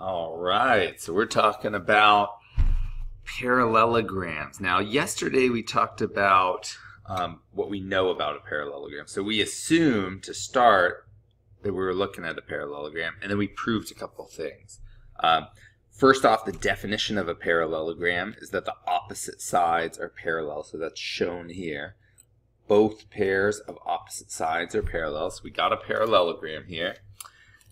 All right, so we're talking about parallelograms. Now, yesterday we talked about what we know about a parallelogram. So we assumed to start that we were looking at a parallelogram, and then we proved a couple of things. First off, the definition of a parallelogram is that the opposite sides are parallel, so that's shown here. Both pairs of opposite sides are parallel, so we got a parallelogram here.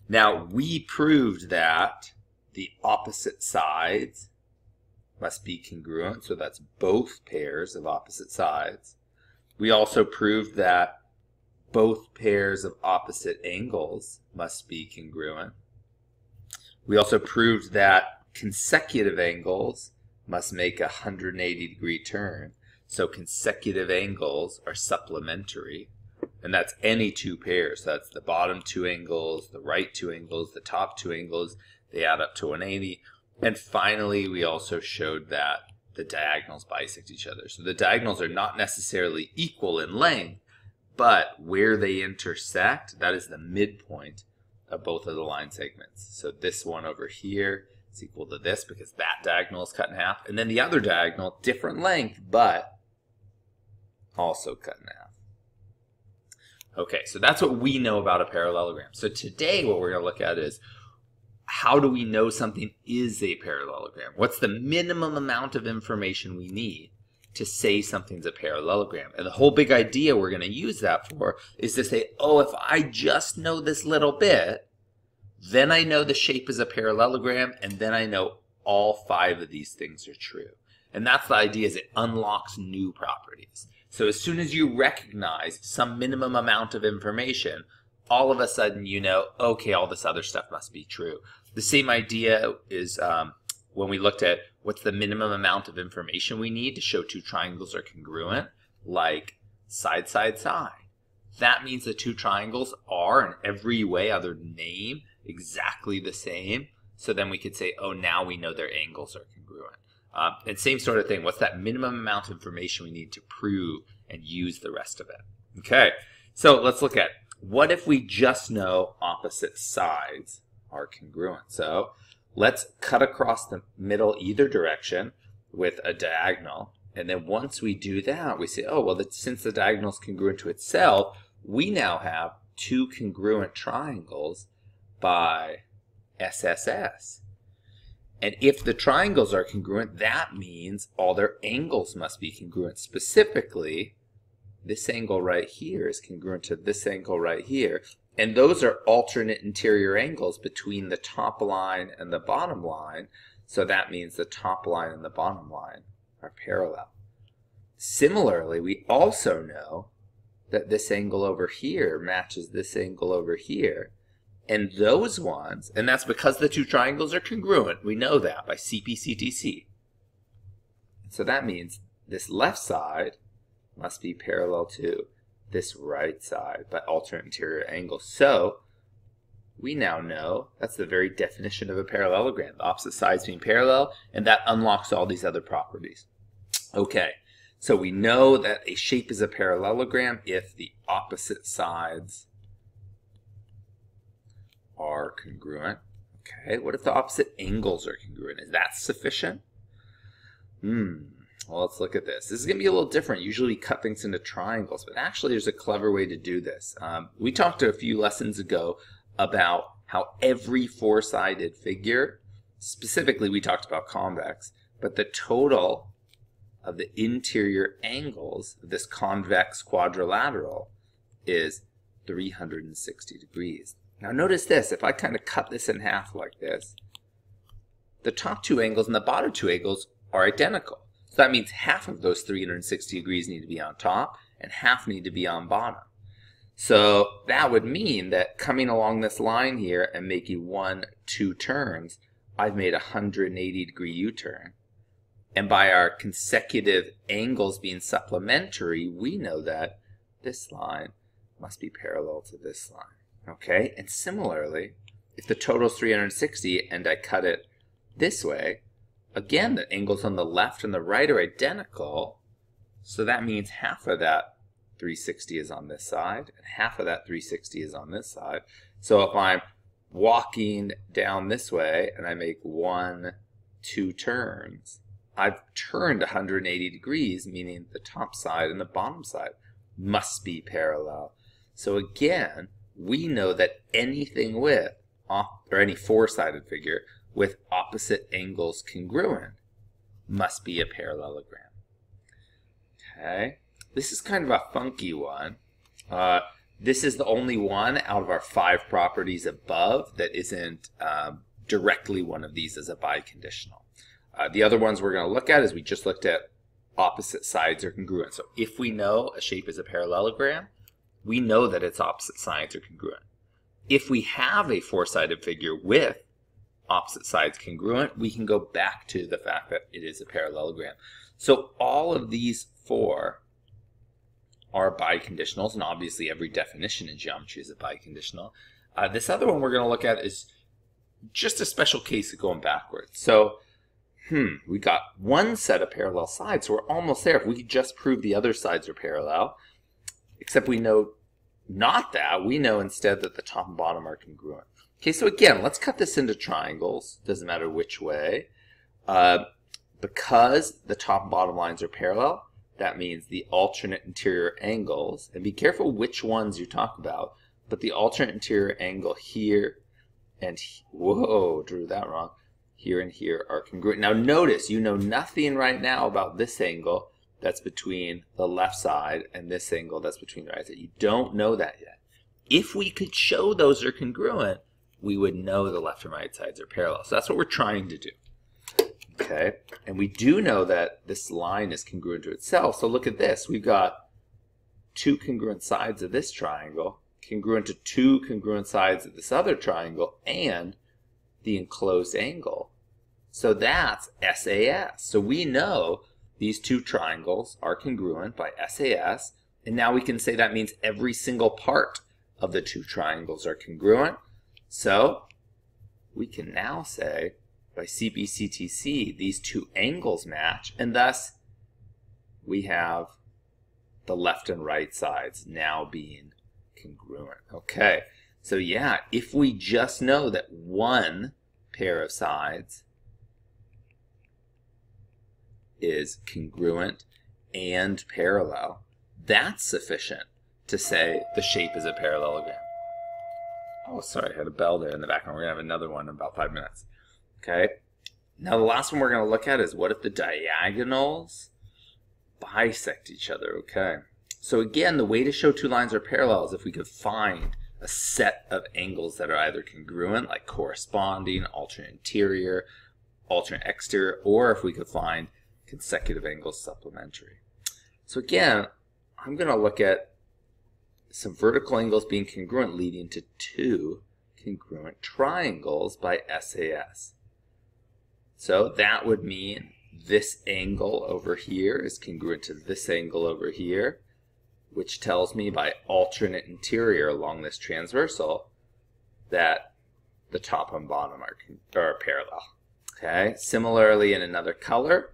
Now, we proved that the opposite sides must be congruent, so that's both pairs of opposite sides. We also proved that both pairs of opposite angles must be congruent. We also proved that consecutive angles must make a 180-degree turn, so consecutive angles are supplementary. And that's any two pairs. That's the bottom two angles, the right two angles, the top two angles. They add up to 180. And finally, we also showed that the diagonals bisect each other. So the diagonals are not necessarily equal in length, but where they intersect, that is the midpoint of both of the line segments. So this one over here is equal to this because that diagonal is cut in half. And then the other diagonal, different length, but also cut in half. Okay, so that's what we know about a parallelogram. So today what we're going to look at is how do we know something is a parallelogram? What's the minimum amount of information we need to say something's a parallelogram? And the whole big idea we're going to use that for is to say, oh, if I just know this little bit, then I know the shape is a parallelogram, and then I know all 5 of these things are true. And that's the idea, is it unlocks new properties. So as soon as you recognize some minimum amount of information, all of a sudden you know, okay, all this other stuff must be true. The same idea is when we looked at what's the minimum amount of information we need to show two triangles are congruent, like side, side, side. That means the two triangles are in every way other than name exactly the same. So then we could say, oh, now we know their angles are congruent. And same sort of thing. What's that minimum amount of information we need to prove and use the rest of it? Okay, so let's look at what if we just know opposite sides are congruent. So let's cut across the middle either direction with a diagonal. And then once we do that, we say, oh, well, since the diagonal is congruent to itself, we now have two congruent triangles by SSS. And if the triangles are congruent, that means all their angles must be congruent. Specifically, this angle right here is congruent to this angle right here. And those are alternate interior angles between the top line and the bottom line. So that means the top line and the bottom line are parallel. Similarly, we also know that this angle over here matches this angle over here. And those ones, and that's because the two triangles are congruent. We know that by CP/CTC. So that means this left side must be parallel to this right side by alternate interior angles. So we now know that's the very definition of a parallelogram, the opposite sides being parallel, and that unlocks all these other properties. Okay, so we know that a shape is a parallelogram if the opposite sides are congruent. Okay, what if the opposite angles are congruent? Is that sufficient? Well, let's look at this. This is going to be a little different. Usually we cut things into triangles, but actually there's a clever way to do this. We talked a few lessons ago about how every four-sided figure, specifically we talked about convex, but the total of the interior angles of this convex quadrilateral is 360 degrees. Now notice this, if I kind of cut this in half like this, the top two angles and the bottom two angles are identical. So that means half of those 360 degrees need to be on top and half need to be on bottom. So that would mean that coming along this line here and making 1, 2 turns, I've made a 180-degree U-turn. And by our consecutive angles being supplementary, we know that this line must be parallel to this line. Okay, and similarly, if the total is 360 and I cut it this way, again, the angles on the left and the right are identical, so that means half of that 360 is on this side, and half of that 360 is on this side. So if I'm walking down this way and I make 1, 2 turns, I've turned 180 degrees, meaning the top side and the bottom side must be parallel. So again, we know that anything with, or any four-sided figure with opposite angles congruent must be a parallelogram. Okay, this is kind of a funky one. This is the only one out of our 5 properties above that isn't directly one of these as a biconditional. The other ones we're going to look at is we just looked at opposite sides are congruent. So if we know a shape is a parallelogram, we know that its opposite sides are congruent. If we have a four-sided figure with opposite sides congruent, we can go back to the fact that it is a parallelogram. So all of these 4 are biconditionals, and obviously every definition in geometry is a biconditional. This other one we're going to look at is just a special case of going backwards. So, we got one set of parallel sides, so we're almost there. If we could just prove the other sides are parallel, except we know not that. We know instead that the top and bottom are congruent. Okay, so again, let's cut this into triangles. Doesn't matter which way. Because the top and bottom lines are parallel, that means the alternate interior angles, and be careful which ones you talk about, but the alternate interior angle here and whoa, drew that wrong. Here and here are congruent. Now notice, you know nothing right now about this angle that's between the left side and this angle that's between the right side. You don't know that yet. If we could show those are congruent, we would know the left and right sides are parallel. So that's what we're trying to do. Okay, and we do know that this line is congruent to itself. So look at this. We've got 2 congruent sides of this triangle, congruent to 2 congruent sides of this other triangle, and the enclosed angle. So that's SAS. So we know these 2 triangles are congruent by SAS, and now we can say that means every single part of the 2 triangles are congruent. So we can now say by CBCTC these 2 angles match, and thus we have the left and right sides now being congruent. Okay, so yeah, if we just know that one pair of sides is congruent and parallel, that's sufficient to say the shape is a parallelogram. Oh, sorry, I had a bell there in the background. We're going to have another one in about 5 minutes. Okay, now the last one we're going to look at is what if the diagonals bisect each other. Okay, so again, the way to show 2 lines are parallel is if we could find a set of angles that are either congruent, like corresponding, alternate interior, alternate exterior, or if we could find consecutive angles supplementary. So again, I'm going to look at some vertical angles being congruent leading to 2 congruent triangles by SAS. So that would mean this angle over here is congruent to this angle over here, which tells me by alternate interior along this transversal that the top and bottom are parallel. Okay, similarly in another color,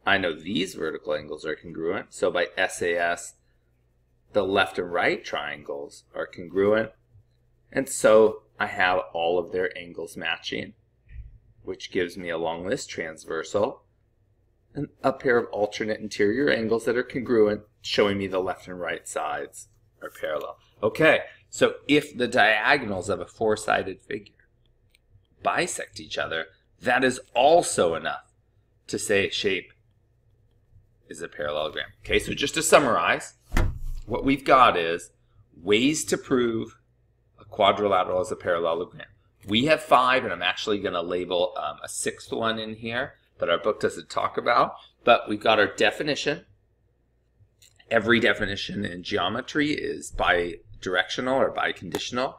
I know these vertical angles are congruent, so by SAS the left and right triangles are congruent, and so I have all of their angles matching, which gives me along this transversal a pair of alternate interior angles that are congruent, showing me the left and right sides are parallel. Okay, so if the diagonals of a 4-sided figure bisect each other, that is also enough to say shape is a parallelogram. Okay, so just to summarize, what we've got is ways to prove a quadrilateral is a parallelogram. We have 5, and I'm actually going to label a 6th one in here that our book doesn't talk about, but we've got our definition. Every definition in geometry is bidirectional or biconditional.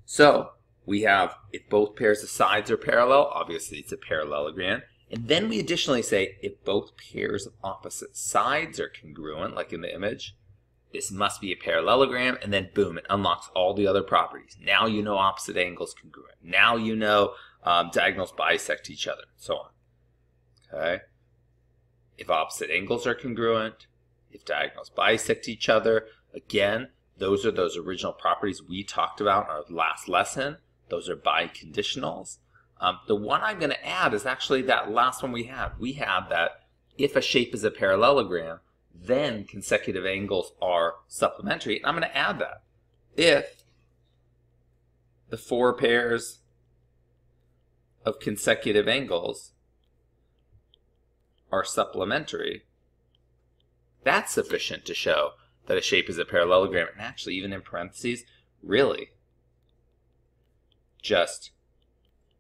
So we have if both pairs of sides are parallel, obviously it's a parallelogram. And then we additionally say if both pairs of opposite sides are congruent, like in the image, this must be a parallelogram, and then boom, it unlocks all the other properties. Now you know opposite angles congruent. Now you know diagonals bisect each other, so on. Okay. If opposite angles are congruent, if diagonals bisect each other, again, those are those original properties we talked about in our last lesson Those are biconditionals. The one I'm going to add is actually that last one we had. We had that if a shape is a parallelogram, then consecutive angles are supplementary. And I'm going to add that. If the 4 pairs of consecutive angles are supplementary, that's sufficient to show that a shape is a parallelogram. And actually, even in parentheses, really, just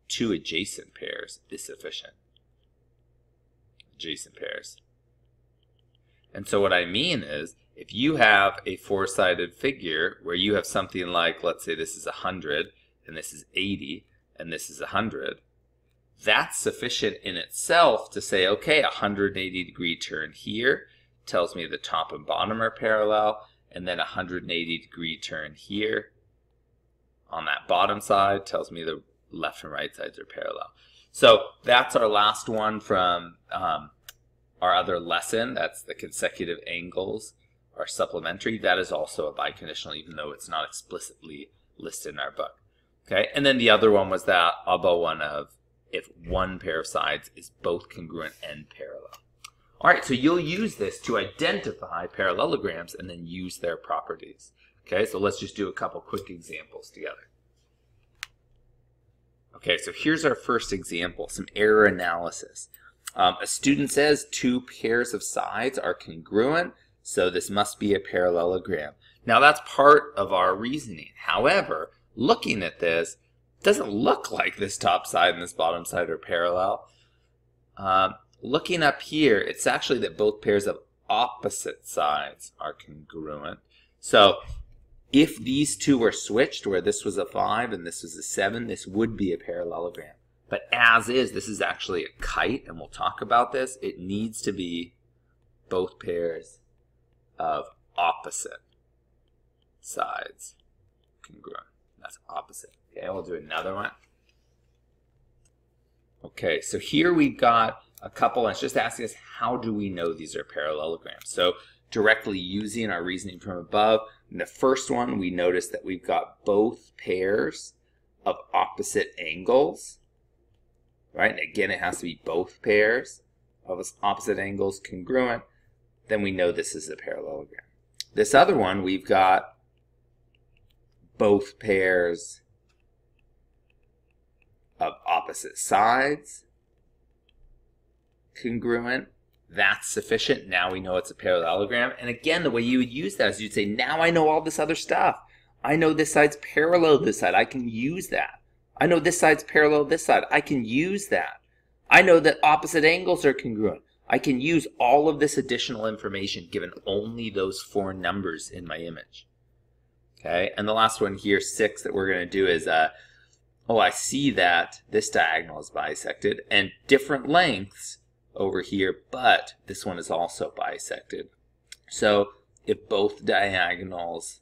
2 adjacent pairs is sufficient. Adjacent pairs. And so what I mean is, if you have a 4-sided figure where you have something like, let's say this is 100, and this is 80, and this is 100, that's sufficient in itself to say, okay, a 180-degree turn here tells me the top and bottom are parallel, and then a 180-degree turn here on that bottom side tells me the left and right sides are parallel. So that's our last one from our other lesson. That's the consecutive angles are supplementary. That is also a biconditional, even though it's not explicitly listed in our book. Okay, and then the other one was that other one of if one pair of sides is both congruent and parallel. All right, so you'll use this to identify parallelograms and then use their properties. Okay, so let's just do a couple quick examples together. Okay, so here's our first example, some error analysis. A student says 2 pairs of sides are congruent, so this must be a parallelogram. Now that's part of our reasoning. However, looking at this, it doesn't look like this top side and this bottom side are parallel. Looking up here, it's actually that both pairs of opposite sides are congruent. So if these two were switched, where this was a 5 and this was a 7, this would be a parallelogram. But as is, this is actually a kite, and we'll talk about this. It needs to be both pairs of opposite sides congruent. That's opposite. Okay, we'll do another one. Okay, so here we've got a couple, and it's just asking us, how do we know these are parallelograms? So directly using our reasoning from above, in the first one, we notice that we've got both pairs of opposite angles, right? And again, it has to be both pairs of opposite angles congruent. Then we know this is a parallelogram. This other one, we've got both pairs of opposite sides congruent. That's sufficient. Now we know it's a parallelogram. And again, the way you would use that is you'd say, now I know all this other stuff. I know this side's parallel to this side. I can use that. I know this side's parallel to this side. I can use that. I know that opposite angles are congruent. I can use all of this additional information given only those 4 numbers in my image. Okay, and the last one here, 6, that we're going to do is, oh, I see that this diagonal is bisected and different lengths over here, but this one is also bisected. So if both diagonals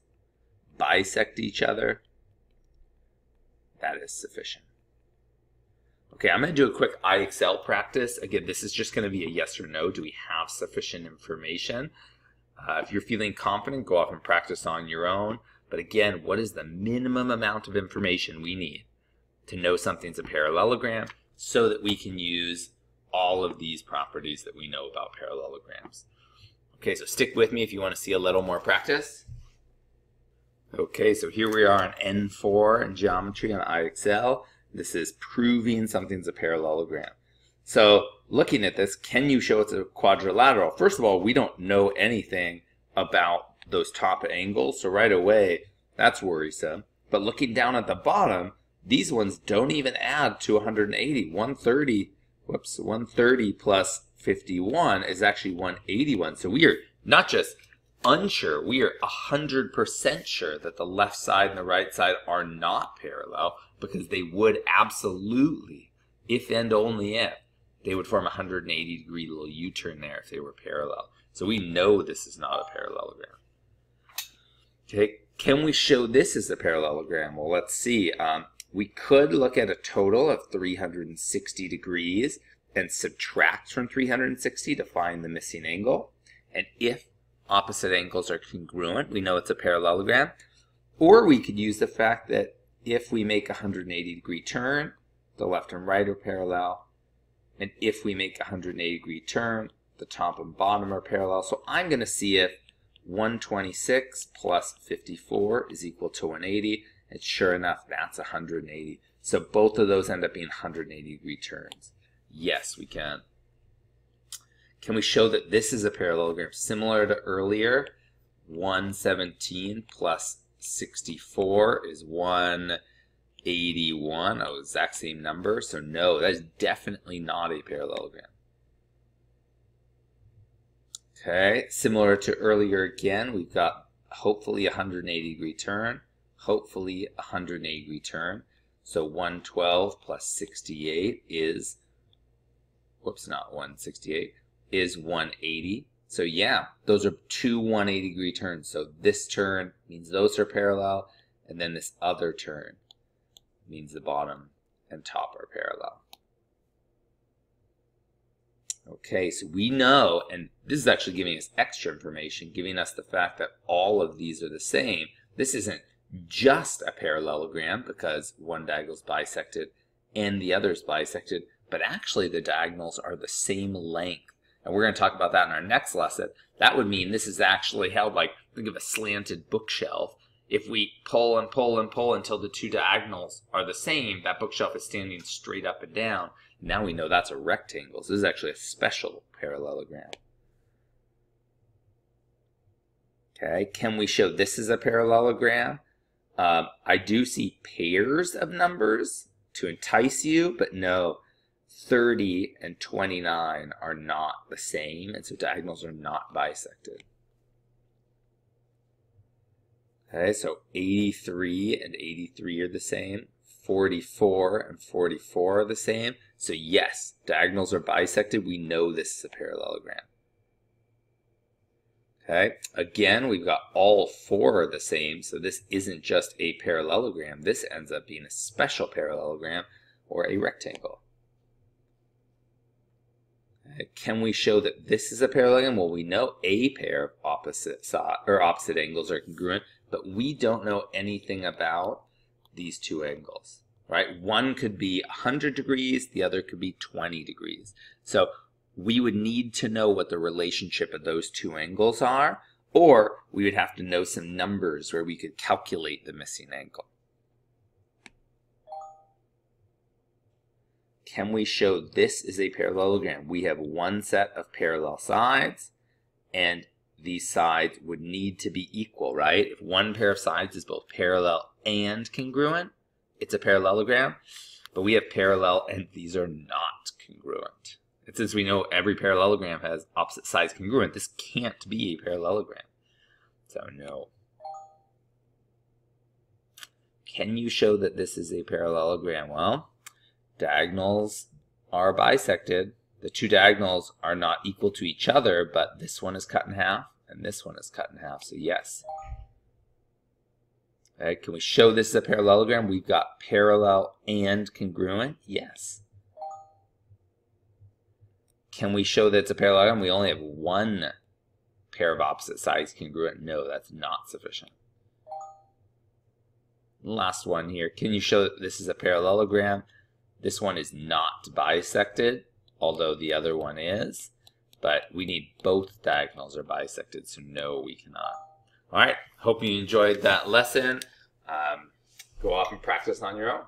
bisect each other, that is sufficient. Okay, I'm going to do a quick IXL practice. Again, this is just going to be a yes or no. Do we have sufficient information? If you're feeling confident, go off and practice on your own. But again, what is the minimum amount of information we need to know something's a parallelogram so that we can use all of these properties that we know about parallelograms? Okay, so stick with me if you want to see a little more practice. Okay, so here we are on N4 in geometry on IXL. This is proving something's a parallelogram. So looking at this, can you show it's a quadrilateral? First of all, we don't know anything about those top angles, so right away, that's worrisome. But looking down at the bottom, these ones don't even add to 180. 130 plus 51 is actually 181. So we are not just unsure, we are 100% sure that the left side and the right side are not parallel, because they would absolutely, if and only if, they would form a 180-degree little U-turn there if they were parallel. So we know this is not a parallelogram. Okay, can we show this as a parallelogram? Well, let's see. We could look at a total of 360 degrees and subtract from 360 to find the missing angle. And if opposite angles are congruent, we know it's a parallelogram. Or we could use the fact that if we make a 180-degree turn, the left and right are parallel. And if we make a 180-degree turn, the top and bottom are parallel. So I'm going to see if 126 plus 54 is equal to 180. And sure enough, that's 180. So both of those end up being 180-degree turns. Yes, we can. Can we show that this is a parallelogram similar to earlier? 117 plus 64 is 181. Oh, exact same number. So no, that is definitely not a parallelogram. Okay, similar to earlier again, we've got hopefully a 180-degree turn, hopefully a 180-degree turn. So 112 plus 68 is, whoops, not 168, is 180. So yeah, those are two 180-degree turns. So this turn means those are parallel, and then this other turn means the bottom and top are parallel. Okay, so we know, and this is actually giving us extra information, giving us the fact that all of these are the same. This isn't just a parallelogram because one diagonal is bisected and the other is bisected, but actually the diagonals are the same length. And we're going to talk about that in our next lesson. That would mean this is actually held like, think of a slanted bookshelf. If we pull and pull and pull until the two diagonals are the same, that bookshelf is standing straight up and down. Now we know that's a rectangle. So this is actually a special parallelogram. Okay, can we show this is a parallelogram? I do see pairs of numbers to entice you, but no, 30 and 29 are not the same, and so diagonals are not bisected. Okay, so 83 and 83 are the same. 44 and 44 are the same. So yes, diagonals are bisected. We know this is a parallelogram. Okay, again, we've got all four are the same, so this isn't just a parallelogram. This ends up being a special parallelogram or a rectangle. Okay, can we show that this is a parallelogram? Well, we know a pair of opposite angles are congruent, but we don't know anything about these two angles, right? One could be 100 degrees, the other could be 20 degrees. So we would need to know what the relationship of those two angles are, or we would have to know some numbers where we could calculate the missing angle. Can we show this is a parallelogram? We have one set of parallel sides, and these sides would need to be equal, right? If one pair of sides is both parallel and congruent, it's a parallelogram, but we have parallel and these are not congruent. And since we know every parallelogram has opposite sides congruent, this can't be a parallelogram. So no. Can you show that this is a parallelogram? Well, diagonals are bisected. The two diagonals are not equal to each other, but this one is cut in half and this one is cut in half, so yes. Okay, can we show this is a parallelogram? We've got parallel and congruent, yes. Can we show that it's a parallelogram? We only have one pair of opposite sides congruent. No, that's not sufficient. Last one here. Can you show that this is a parallelogram? This one is not bisected, although the other one is. But we need both diagonals are bisected, so no, we cannot. All right, hope you enjoyed that lesson. Go off and practice on your own.